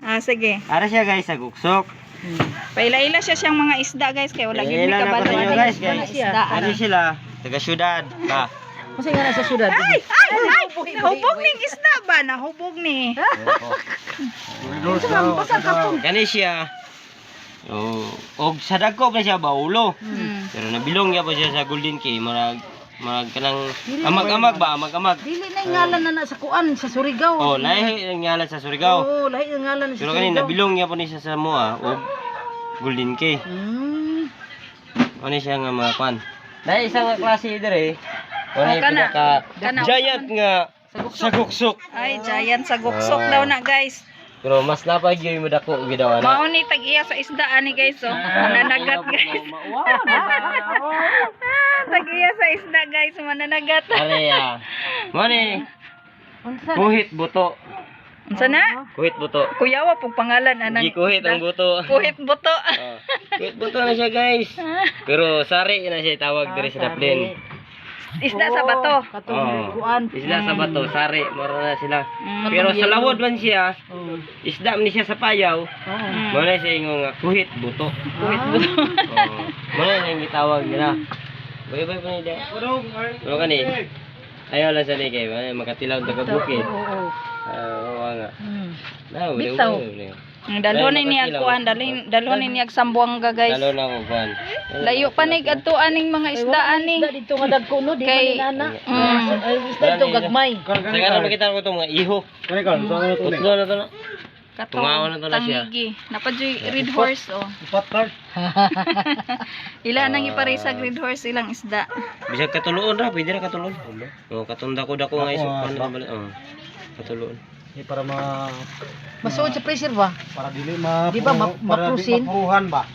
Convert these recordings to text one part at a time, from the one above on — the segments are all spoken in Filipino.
Ah, sige. Ara siya guys, sa guksok. Paila-ila siya siyang mga isda guys kay wala gyud mi Paila na kabalo pa ninyo, ani guys, mga guys. isda. Ano sila? Taga syudad. Ba. Kasi nga nasa syudad. Ay, nahubog ning isda ba? Nahubog ni. Kani siya. Oh, og sa dagko pa siya baulo. Pero nabilong niya pa siya sa Golden Key, marag kanang amag-amag ba, amag-amag. Dili na yung ngalan na sa kuan, sa Surigao. Oh, lahi ang ngalan sa Surigao. Oo, lahi ang ngalan sa Pero Surigao. kani nabilong niya pa ni siya sa Moa og Golden Key. Ano siya nga mga pan. Dahil isang klase dire. Ano yung kana. pinaka giant nga sa guksok. Ay, giant sa guksok daw na guys. Pero mas napag yung madako gidaw na. Mao ni tag-iya sa isda ani guys oh. Mananagat guys. Tag-iya sa isda guys, mananagat. Alaya. Mani. Kuhit buto. Unsa na? Kuhit buto. Kuyawa pug pangalan anang. Gikuhit ang buto. Kuhit buto. Kuhit buto na siya guys. Pero sari na siya tawag dire sa Dublin. Isda sa bato. Kuan. Isda sa bato, sari, moro na sila. Pero sa lawod man siya, isda man siya sa payaw. Mo na siya yung kuhit buto. Kuhit buto. Mo na yung gitawag nila. Bay-bay pa nila. Pero kani, ayaw lang sa ni kay makatilaw taga bukid. Oo nga. Bitaw. Dalhon niya kuan, dalhon niya Sambuanga guys. Dalo na ko kuan. Layo pa ni adto aning mga isda ani. Isda dito nga dagko no, di Kay- man nana. Ay, isda dito gagmay. Sa kanan makita ko itong mga iho. Putlo na to na. Tungaon na to na siya. Tangigi. Napadyoy red horse oh. Ila nang iparisag red horse ilang isda. Bisag katuluon ra, pwede ra katuluon. Oh, katunda ko dako nga iso kan balik. Oh. Katuluon. Para Masuod sa pressure ba? para dili Di ba maprusin? mapuruhan ba?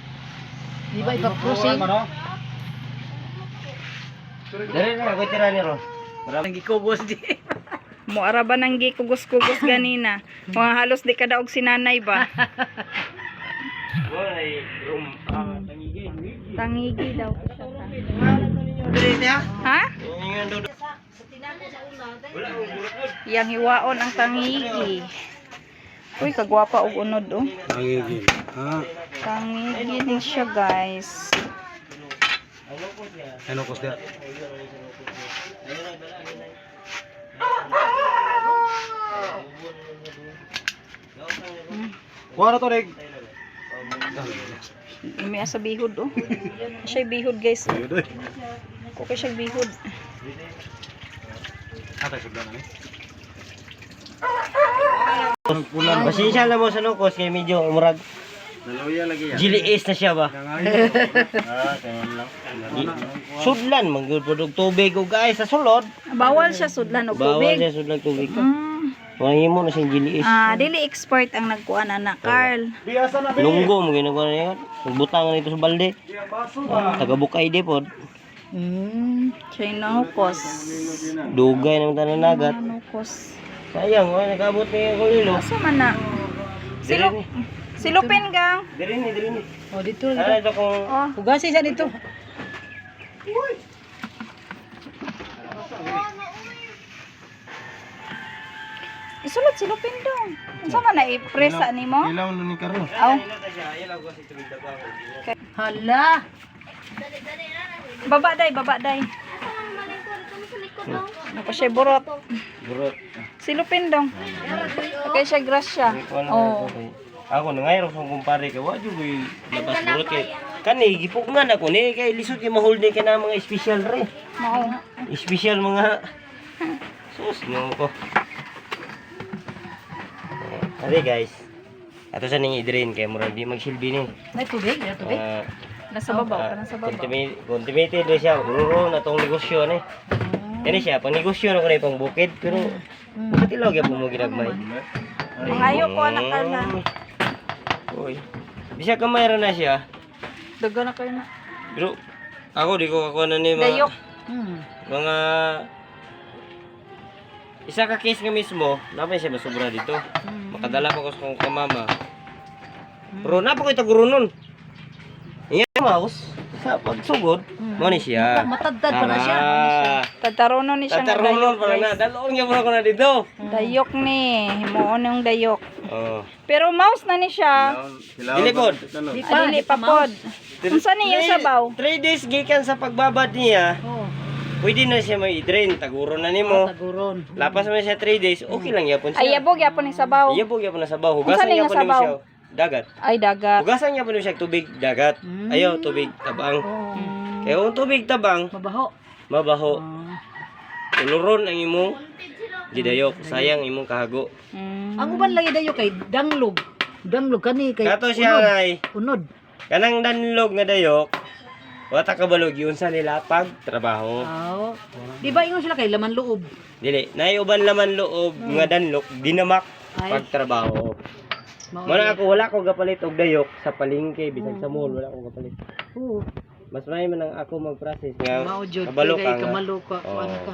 Di ba ipaprusin? Dali na ko tira ni ro. Ang gikugos di. Mo araba nang gikugos-kugos ganina. Mga halos di kada og sinanay ba. Oy, room. Tangigi daw. Dali niya. Ha? Ingon do. Yang hiwaon ang tangigi. Uy, kagwapa og unod oh. Tangigil. Ha? Tangigi din siya guys. Ano ko siya? Kuha na to, Reg. May asa bihod oh. Siya bihod guys. Ko kay siya bihod. Atay sudan na ni. Pasensya na mo sa nukos kay medyo umurag. Dalawiya lagi yan. Giliis na siya ba? Sudlan mangyud pod og tubig og guys sa sulod. Bawal siya sudlan og Bawal tubig. siya sudlan tubig. Mahimo na siyang giliis. Ah, dili expert ang nagkuan ana Carl. Biasa na, Lunggo mo ginagawa na yun. Butangan ito sa balde. Taga-bukay di pod. Siya nahukos. Dugay ng tananagat. Nahukos. Sayang, nag-abot niya yung kulilo. Asa man na? Silupin gang. Diri ni. Oh, dito. Ano ito kung... Oh, Hugasi siya dito. isulod silupin dong. Unsa man na ipresa nimo? Ilaw na ni Karo. Aw. Hala. Baba day. Ako siya burot. Burot. Silupin dong. Okay siya grasya. Oh. Ako na ngayon kung kumpare ka, wala yung may labas burot kay. Kani, gipugnan ako ni, kay lisod yung mahol ni ka na mga special re. Mao. Special mga... Sus, no ko. Ari guys. Ato sa ning idrin kay mura di magsilbi ni. May tubig, may tubig. Nasa babaw, nasa babaw. Contaminated na siya, ururo na tong negosyo ni. Kani siya, pang negosyo na ko na pang bukid pero bakit ilaw gyud mo ginagmay. Mangayo ko anak ka na. Oy. Di siya kamay ra na siya. Daga na kayo na. Pero ako di ko ako na ni mga Dayok. mga isa ka case nga mismo, napay siya masobra dito. Makadala pa ko sa kong kamama. Pero napa ko ito gurunon. Iya, mouse. sa pagsugod, mo ni siya. Matadtad pa na siya. Tataruno ni siya nga Tatarunon dayok. pa na. Dalawang niya muna ko na dito. Dayok ni. Himuon yung dayok. Oh. Pero mouse na ni siya. Dilipod. Di pa, Adili di pa pa pod. Unsa ni yung sabaw? 3 days gikan sa pagbabad niya. Oh, Pwede na siya may drain. Taguro na nimo. taguron. Lapas mo siya 3 days. Okay lang yapon siya. Ay yabog yapon ni sabaw. Iyabog yapon na sabaw. Unsa Hugasan ni niya nga po nimo sabaw? siya. Dagat. Ay dagat. Hugasan niya po nimo siya tubig dagat. Ayaw tubig tabang. Oh, Kaya kung tubig tabang, mabaho. mabaho. Ah. Tuluron ang imong gidayok. Sayang imong kahago. Mm. Ang uban lagi dayo kay danglog. Danglog kani kay Kato siya ngay. unod. Kanang danlog nga dayok. Wata kabalog yun sa nila pag trabaho. Oh. Di ba ingon sila kay laman loob? Dili, naiuban laman loob nga danlok dinamak Ay. pag trabaho. Mao Muna ako wala ko gapalit og dayok sa palengke bisag sa mall wala ko gapalit. Oo. Mas may man ang ako mag-process nga Mao jud kabalo kay ka nga. kamalo ka Oo. ano ka.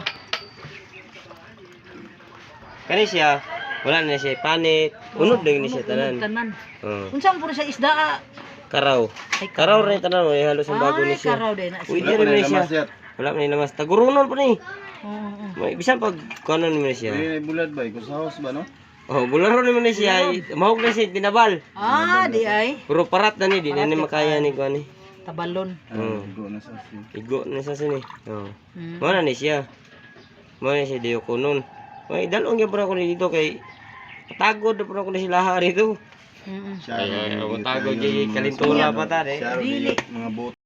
Kani siya wala na siya panit, unod lang ni siya tanan. Tanan. Oo. Unsa man puro siya isda? Karaw. Ay, Karaw rin tanan ay halos ang bago ni Ay, siya. karaw din na Pwede siya. rin ni siya. Wala man ni namas tagurunon pa ni. Oo. May bisan pag kanon ni siya. Bulad ba? Ikaw sa house ba, no? Oh, bularo ni man ni siya. Mahog na siya tinabal. Ah, di ay. Puro parat na ni, di na ni makaya ni ko ani. Tabalon. Igo na sa asin. Igo na sa sini. Oh. Mm. Mo na ni siya. Mo na siya diyo kunon. May dalong gyud ako ni dito kay tagod na ako ni sila dito. Mm. Siya, Ay, tagod gyud kalintula pa ta eh. Siya, Dili. mga boat.